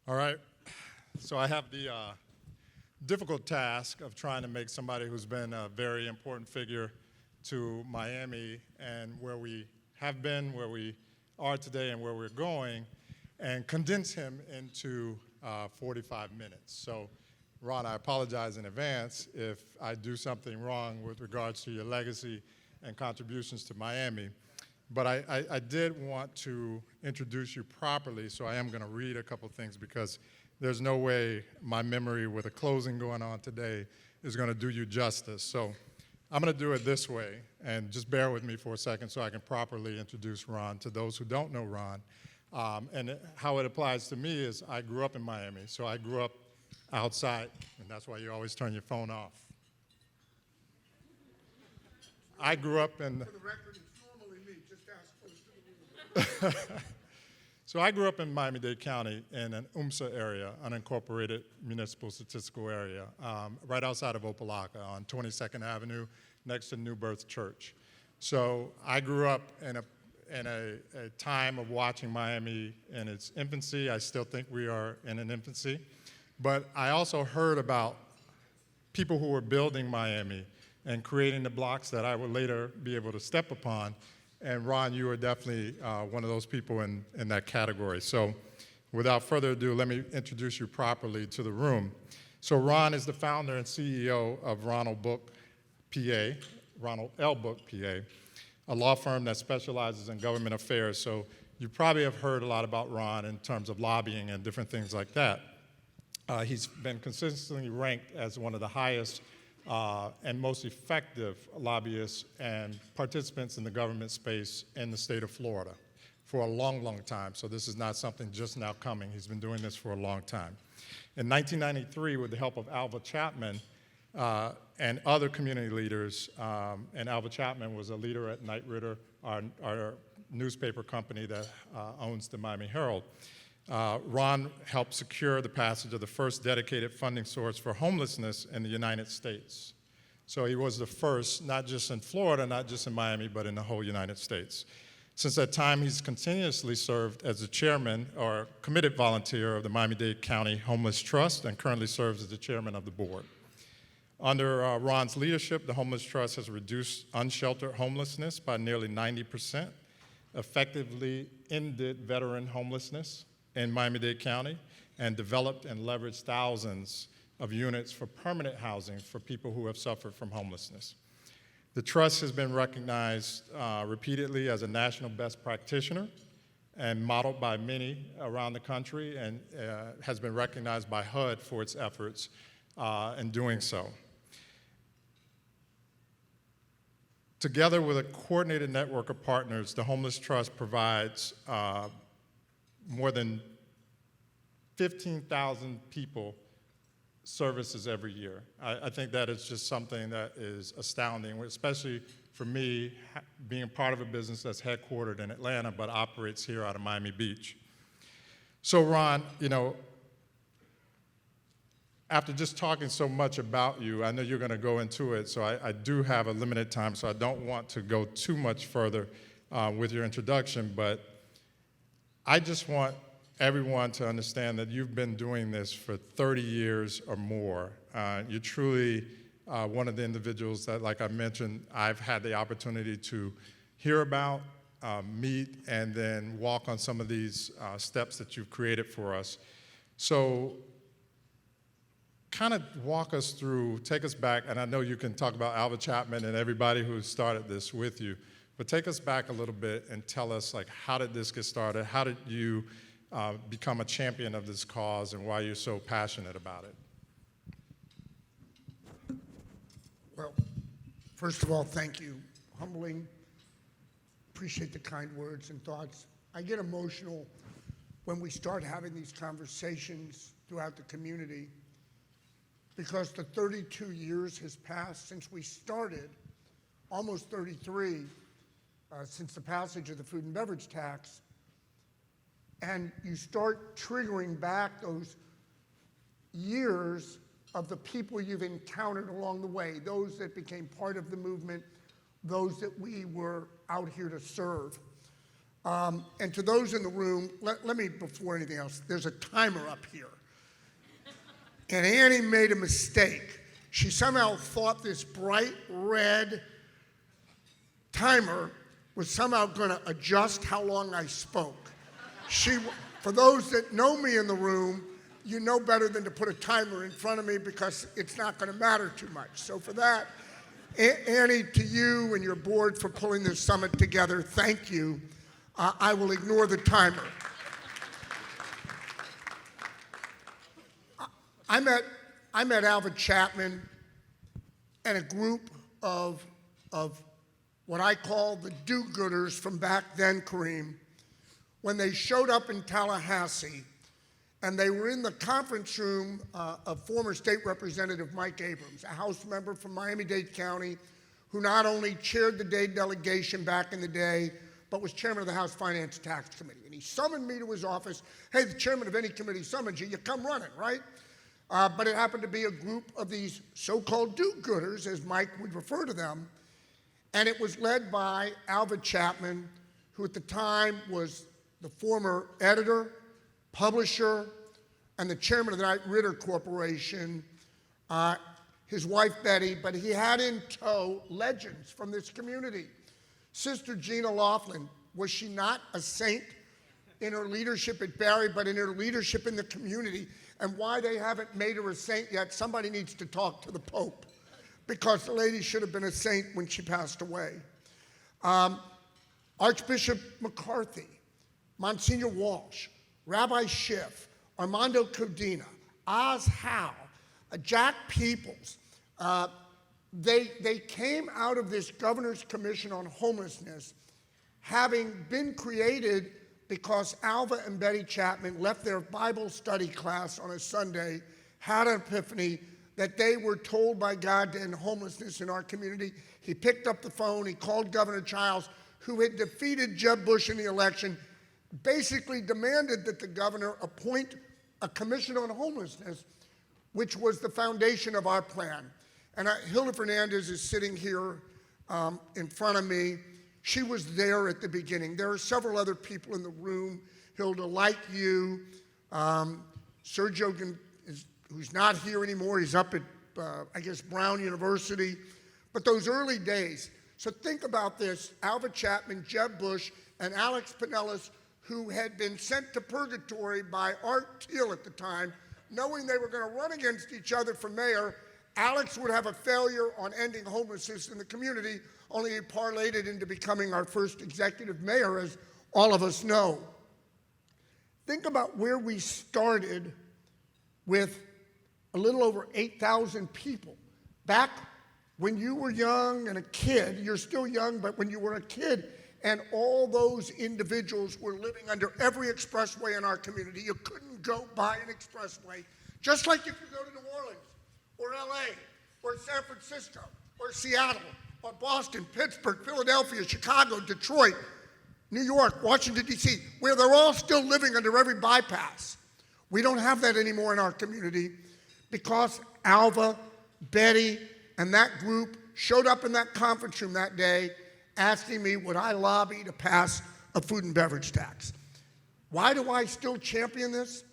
All right. So I have the difficult task of trying to make somebody who's been a very important figure to Miami and where we have been, where we are today, and where we're going, and condense him into 45 minutes. So, Ron, I apologize in advance if I do something wrong with regards to your legacy and contributions to Miami. But I did want to introduce you properly, so I am going to read a couple things because there's no way my memory with a closing going on today is going to do you justice. So I'm going to do it this way, and just bear with me for a second so I can properly introduce Ron to those who don't know Ron. And how it applies to me is I grew up in Miami, so I grew up outside, and that's why you always turn your phone off. I grew up in... For the record, it's normally me, just ask close to the room. So I grew up in Miami-Dade County in an UMSA area, unincorporated municipal statistical area, right outside of Opelika on 22nd Avenue, next to New Birth Church. So I grew up in a time of watching Miami in its infancy. I still think we are in an infancy. But I also heard about people who were building Miami and creating the blocks that I would later be able to step upon. And Ron, you are definitely one of those people in that category. So without further ado, let me introduce you properly to the room. So Ron is the founder and CEO of Ronald Book PA, Ronald L. Book PA, a law firm that specializes in government affairs. So you probably have heard a lot about Ron in terms of lobbying and different things like that. He's been consistently ranked as one of the highest and most effective lobbyists and participants in the government space in the state of Florida for a long, long time. So this is not something just now coming. He's been doing this for a long time. In 1993, with the help of Alva Chapman and other community leaders, and Alva Chapman was a leader at Knight Ridder, our newspaper company that owns the Miami Herald. Ron helped secure the passage of the first dedicated funding source for homelessness in the United States. So he was the first, not just in Florida, not just in Miami, but in the whole United States. Since that time, he's continuously served as the chairman or committed volunteer of the Miami-Dade County Homeless Trust and currently serves as the chairman of the board. Under Ron's leadership, the Homeless Trust has reduced unsheltered homelessness by nearly 90%, effectively ended veteran homelessness in Miami-Dade County, and developed and leveraged thousands of units for permanent housing for people who have suffered from homelessness. The Trust has been recognized repeatedly as a national best practitioner and modeled by many around the country, and has been recognized by HUD for its efforts in doing so. Together with a coordinated network of partners, the Homeless Trust provides more than 15,000 people services every year. I think that is just something that is astounding, especially for me, being part of a business that's headquartered in Atlanta but operates here out of Miami Beach. So Ron, after just talking so much about you, I know you're going to go into it, so I do have a limited time, so I don't want to go too much further with your introduction, but I just want everyone to understand that you've been doing this for 30 years or more. You're truly one of the individuals that, like I mentioned, I've had the opportunity to hear about, meet, and then walk on some of these steps that you've created for us. So kind of walk us through, take us back, and I know you can talk about Alva Chapman and everybody who started this with you, but take us back a little bit and tell us, like, how did this get started? How did you become a champion of this cause, and why you're so passionate about it? Well, first of all, thank you. Humbling. Appreciate the kind words and thoughts. I get emotional when we start having these conversations throughout the community because the 32 years has passed since we started, almost 33, since the passage of the food and beverage tax, and you start triggering back those years of the people you've encountered along the way, those that became part of the movement, those that we were out here to serve. And to those in the room, let me, before anything else, there's a timer up here. And Annie made a mistake. She somehow thought this bright red timer was somehow going to adjust how long I spoke. For those that know me in the room, you know better than to put a timer in front of me because it's not going to matter too much. So for that, Annie, to you and your board for pulling this summit together, thank you. I will ignore the timer. I met Alva Chapman and a group of what I call the do-gooders from back then, Kareem, when they showed up in Tallahassee and they were in the conference room of former State Representative Mike Abrams, a House member from Miami-Dade County, who not only chaired the Dade delegation back in the day, but was chairman of the House Finance and Tax Committee. And he summoned me to his office. Hey, the chairman of any committee summons you, you come running, right? But it happened to be a group of these so-called do-gooders, as Mike would refer to them, and it was led by Alva Chapman, who at the time was the former editor, publisher, and the chairman of the Knight Ridder Corporation, his wife Betty, but he had in tow legends from this community. Sister Gina Laughlin, was she not a saint in her leadership at Barry, but in her leadership in the community? And why they haven't made her a saint yet, somebody needs to talk to the Pope, because the lady should have been a saint when she passed away. Archbishop McCarthy, Monsignor Walsh, Rabbi Schiff, Armando Codina, Oz Howe, Jack Peoples. They came out of this Governor's Commission on Homelessness having been created because Alva and Betty Chapman left their Bible study class on a Sunday, had an epiphany that they were told by God to end homelessness in our community. He picked up the phone, he called Governor Childs, who had defeated Jeb Bush in the election, basically demanded that the governor appoint a commission on homelessness, which was the foundation of our plan. And Hilda Fernandez is sitting here in front of me. She was there at the beginning. There are several other people in the room, Hilda, like you. Sergio, who's not here anymore, he's up at, I guess, Brown University. But those early days, so think about this, Alva Chapman, Jeb Bush, and Alex Pinellas, who had been sent to purgatory by Art Thiel at the time, knowing they were going to run against each other for mayor. Alex would have a failure on ending homelessness in the community, only he parlayed it into becoming our first executive mayor, as all of us know. Think about where we started with a little over 8,000 people. Back when you were young and a kid, you're still young, but when you were a kid, and all those individuals were living under every expressway in our community. You couldn't go by an expressway, just like you could go to New Orleans, or LA, or San Francisco, or Seattle, or Boston, Pittsburgh, Philadelphia, Chicago, Detroit, New York, Washington, D.C., where they're all still living under every bypass. We don't have that anymore in our community because Alva, Betty, and that group showed up in that conference room that day asking me, would I lobby to pass a food and beverage tax? Why do I still champion this?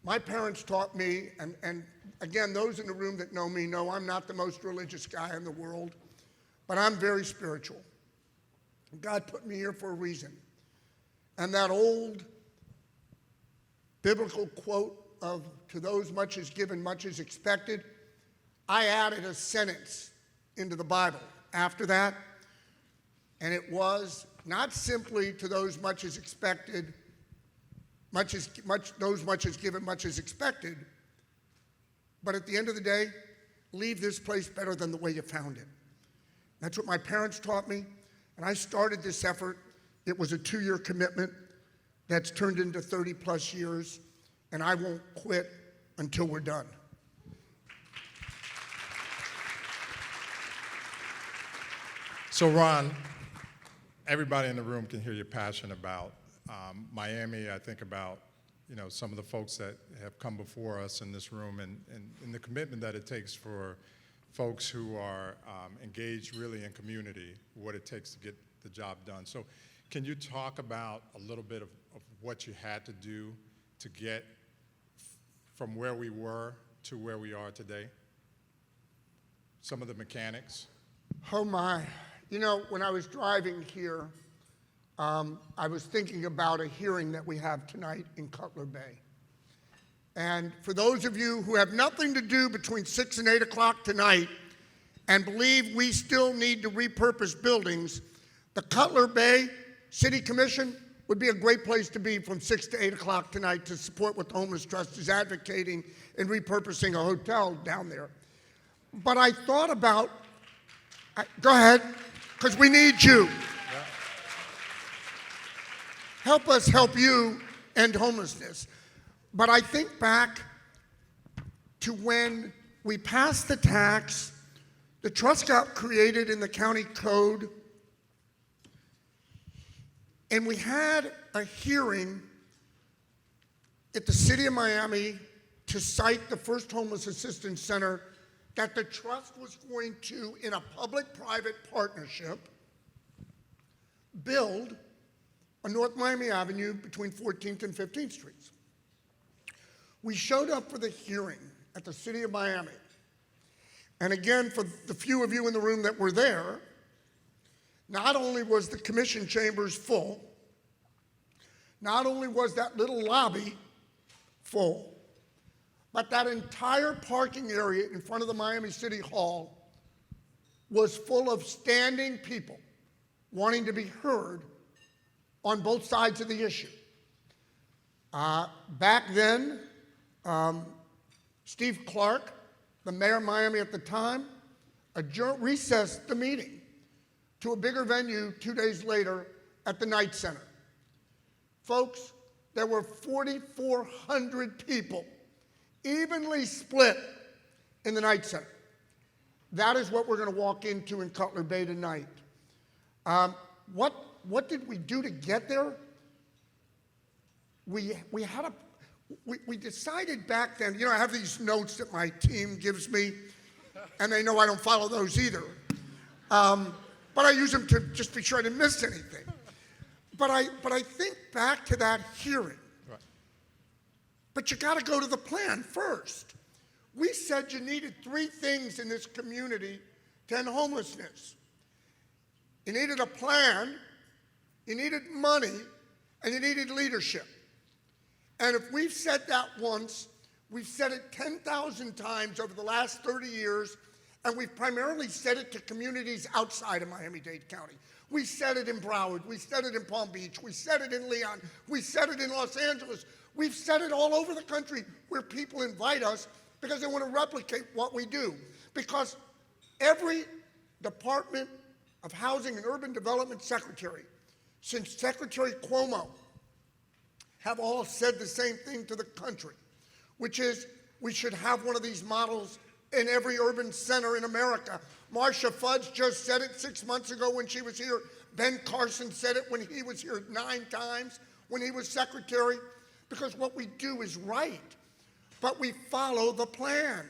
My parents taught me, and again, those in the room that know me know I'm not the most religious guy in the world, but I'm very spiritual. God put me here for a reason. And that old biblical quote of, to those much is given, much is expected, I added a sentence into the Bible after that, and it was not simply to those much is expected, those much is given, much is expected, but at the end of the day, leave this place better than the way you found it. That's what my parents taught me, and I started this effort. It was a 2-year commitment that's turned into 30 plus years, and I won't quit until we're done. So Ron, everybody in the room can hear your passion about Miami. I think about some of the folks that have come before us in this room and the commitment that it takes for folks who are engaged really in community, what it takes to get the job done. So Can you talk about a little bit of what you had to do to get from where we were to where we are today? Some of the mechanics? Oh my. You know, when I was driving here, I was thinking about a hearing that we have tonight in Cutler Bay. And for those of you who have nothing to do between 6 and 8 o'clock tonight and believe we still need to repurpose buildings, the Cutler Bay City Commission would be a great place to be from 6 to 8 o'clock tonight to support what the Homeless Trust is advocating in repurposing a hotel down there. But I thought about, go ahead, because we need you. Yeah. Help us help you end homelessness. But I think back to when we passed the tax, the trust got created in the county code, and we had a hearing at the city of Miami to cite the first homeless assistance center that the trust was going to, in a public-private partnership, build on North Miami Avenue between 14th and 15th Streets. We showed up for the hearing at the city of Miami. And again, for the few of you in the room that were there, not only was the commission chambers full, not only was that little lobby full, but that entire parking area in front of the Miami City Hall was full of standing people wanting to be heard on both sides of the issue. Back then, Steve Clark, the mayor of Miami at the time, recessed the meeting to a bigger venue 2 days later at the Knight Center. Folks, there were 4,400 people evenly split in the Knight Center. That is what we're going to walk into in Cutler Bay tonight. What did we do to get there? We decided back then, you know, I have these notes that my team gives me, and they know I don't follow those either. But I use them to just be sure I didn't miss anything. But I think back to that hearing. Right. But you got to go to the plan first. We said you needed 3 things in this community to end homelessness. You needed a plan, you needed money, and you needed leadership. And if we've said that once, we've said it 10,000 times over the last 30 years, and we've primarily said it to communities outside of Miami-Dade County. We said it in Broward, we said it in Palm Beach, we said it in Leon, we said it in Los Angeles. We've said it all over the country where people invite us because they want to replicate what we do. Because every Department of Housing and Urban Development secretary, since Secretary Cuomo, have all said the same thing to the country, which is we should have one of these models in every urban center in America. Marcia Fudge just said it 6 months ago when she was here. Ben Carson said it when he was here 9 times when he was secretary, because what we do is right, but we follow the plan.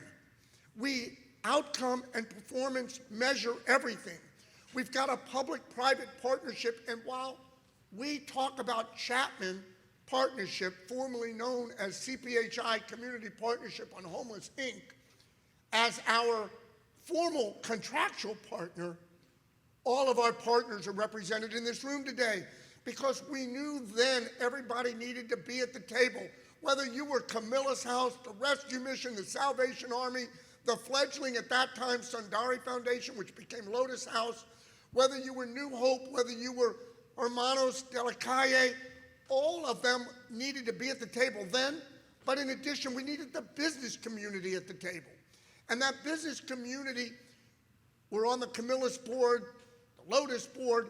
We outcome and performance measure everything. We've got a public-private partnership, and while we talk about Chapman Partnership, formerly known as CPHI Community Partnership on Homeless, Inc., as our formal contractual partner, all of our partners are represented in this room today because we knew then everybody needed to be at the table. Whether you were Camilla's House, the Rescue Mission, the Salvation Army, the fledgling at that time Sundari Foundation, which became Lotus House, whether you were New Hope, whether you were Hermanos de la Calle, all of them needed to be at the table then, but in addition, we needed the business community at the table. And that business community were on the Camilla's board, the Lotus board,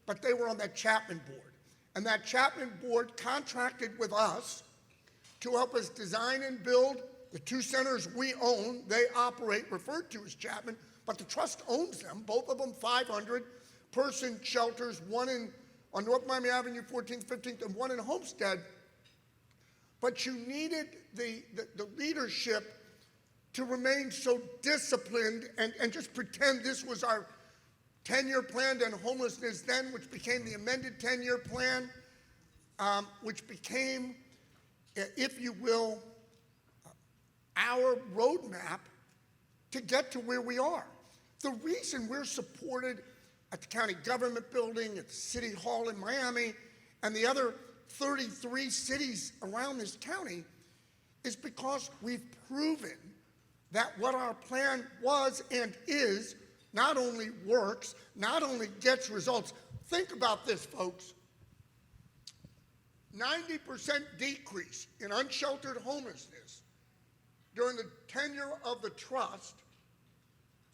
but they were on that Chapman board. And that Chapman board contracted with us to help us design and build the 2 centers we own. They operate, referred to as Chapman, but the trust owns them, both of them 500-person shelters, one on North Miami Avenue, 14th, 15th, and one in Homestead. But you needed the leadership to remain so disciplined and just pretend this was our 10-year plan on homelessness then, which became the amended 10-year plan, which became, if you will, our roadmap to get to where we are. The reason we're supported at the county government building, at the city hall in Miami, and the other 33 cities around this county is because we've proven that what our plan was and is not only works, not only gets results. Think about this, folks. 90% decrease in unsheltered homelessness during the tenure of the trust,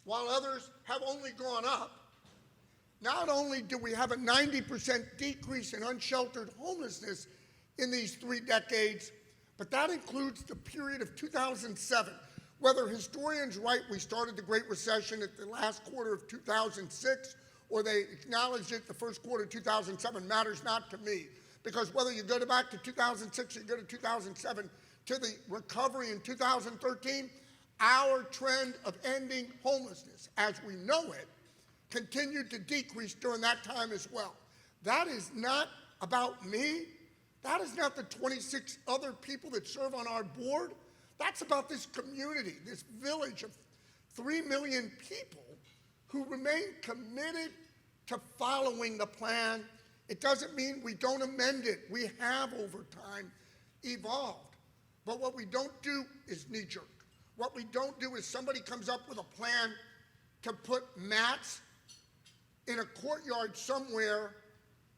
while others have only gone up. Not only do we have a 90% decrease in unsheltered homelessness in these 3 decades, but that includes the period of 2007. Whether historians write we started the Great Recession at the last quarter of 2006, or they acknowledged it the first quarter of 2007 matters not to me. Because whether you go back to 2006 or you go to 2007, to the recovery in 2013, our trend of ending homelessness as we know it continued to decrease during that time as well. That is not about me. That is not the 26 other people that serve on our board. That's about this community, this village of 3 million people who remain committed to following the plan. It doesn't mean we don't amend it. We have, over time, evolved. But what we don't do is knee-jerk. What we don't do is somebody comes up with a plan to put mats in a courtyard somewhere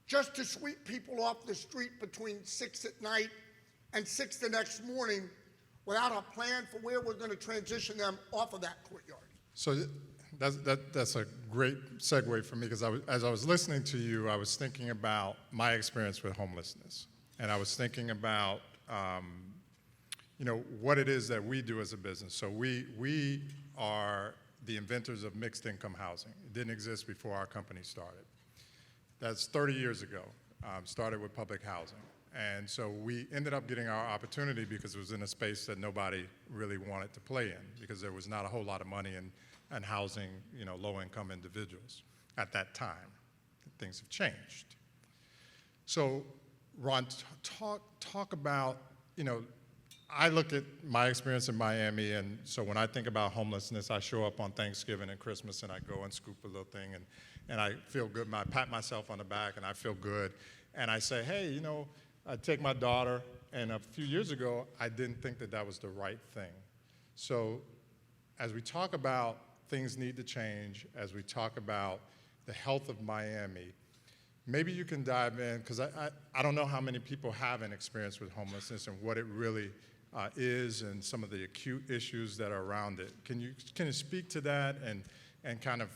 just to sweep people off the street between 6 at night and 6 the next morning without a plan for where we're going to transition them off of that courtyard. So that's a great segue for me, because as I was listening to you, I was thinking about my experience with homelessness. And I was thinking about what it is that we do as a business. So we are the inventors of mixed income housing. It didn't exist before our company started. That's 30 years ago, started with public housing. And so we ended up getting our opportunity because it was in a space that nobody really wanted to play in, because there was not a whole lot of money in housing, low-income individuals at that time. Things have changed. So Ron, talk about, I look at my experience in Miami, and so when I think about homelessness, I show up on Thanksgiving and Christmas, and I go and scoop a little thing, and I feel good. I pat myself on the back, and I feel good. And I say, hey, I take my daughter, and a few years ago, I didn't think that was the right thing. So as we talk about things need to change, as we talk about the health of Miami, maybe you can dive in, because I don't know how many people have an experience with homelessness and what it really is, and some of the acute issues that are around it. Can you speak to that and kind of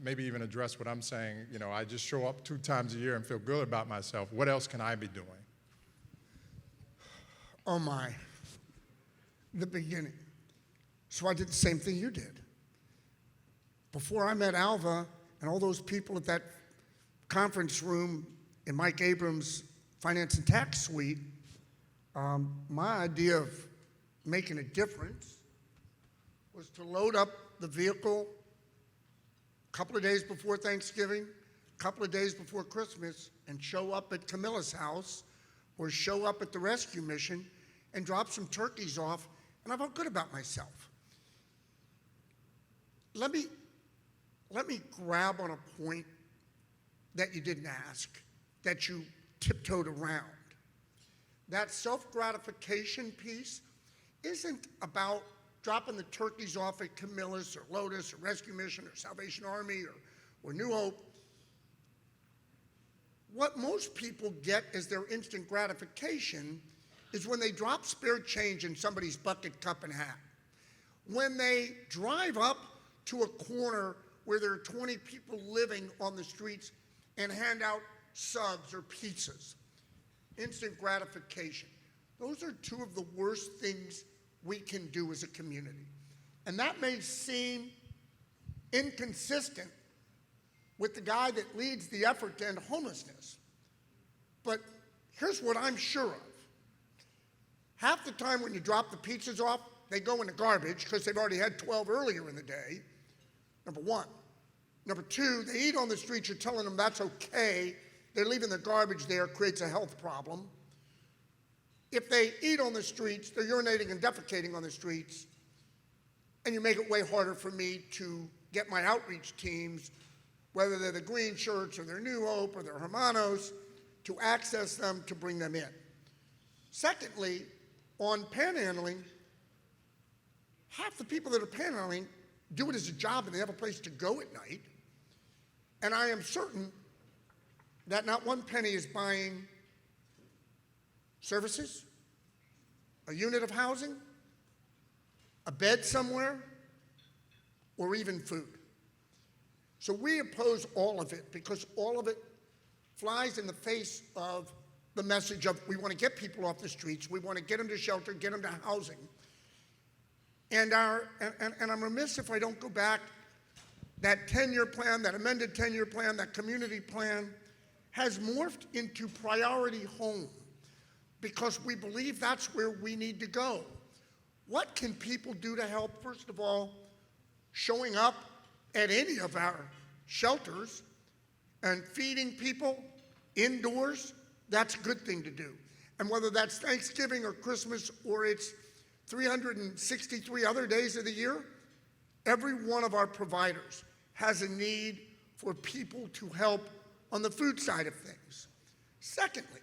maybe even address what I'm saying? I just show up 2 times a year and feel good about myself. What else can I be doing? Oh my, the beginning. So I did the same thing you did. Before I met Alva and all those people at that conference room in Mike Abrams' finance and tax suite, my idea of making a difference was to load up the vehicle a couple of days before Thanksgiving, a couple of days before Christmas, and show up at Camilla's house or show up at the rescue mission and drop some turkeys off, and I felt good about myself. Let me grab on a point that you didn't ask, that you tiptoed around. That self-gratification piece isn't about dropping the turkeys off at Camilla's or Lotus or Rescue Mission or Salvation Army or New Hope. What most people get as their instant gratification is when they drop spare change in somebody's bucket, cup, and hat. When they drive up to a corner where there are 20 people living on the streets and hand out subs or pizzas. Instant gratification. Those are 2 of the worst things we can do as a community. And that may seem inconsistent with the guy that leads the effort to end homelessness. But here's what I'm sure of. Half the time when you drop the pizzas off, they go in the garbage because they've already had 12 earlier in the day, number one. Number two, they eat on the streets, you're telling them that's okay. They're leaving the garbage there, creates a health problem. If they eat on the streets, they're urinating and defecating on the streets, and you make it way harder for me to get my outreach teams, whether they're the Green Shirts or they're New Hope or they're Hermanos, to access them to bring them in. Secondly, on panhandling, half the people that are panhandling do it as a job and they have a place to go at night. And I am certain that not one penny is buying services, a unit of housing, a bed somewhere, or even food. So we oppose all of it because all of it flies in the face of the message of we want to get people off the streets, we want to get them to shelter, get them to housing. And I'm remiss if I don't go back. That 10-year plan, that amended 10-year plan, that community plan has morphed into priority home because we believe that's where we need to go. What can people do to help? First of all, showing up at any of our shelters and feeding people indoors, that's a good thing to do. And whether that's Thanksgiving or Christmas or it's 363 other days of the year, every one of our providers has a need for people to help on the food side of things. Secondly,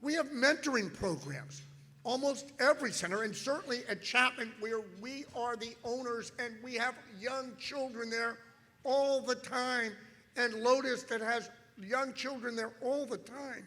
we have mentoring programs. Almost every center, and certainly at Chapman, where we are the owners and we have young children there all the time, and Lotus that has young children there all the time,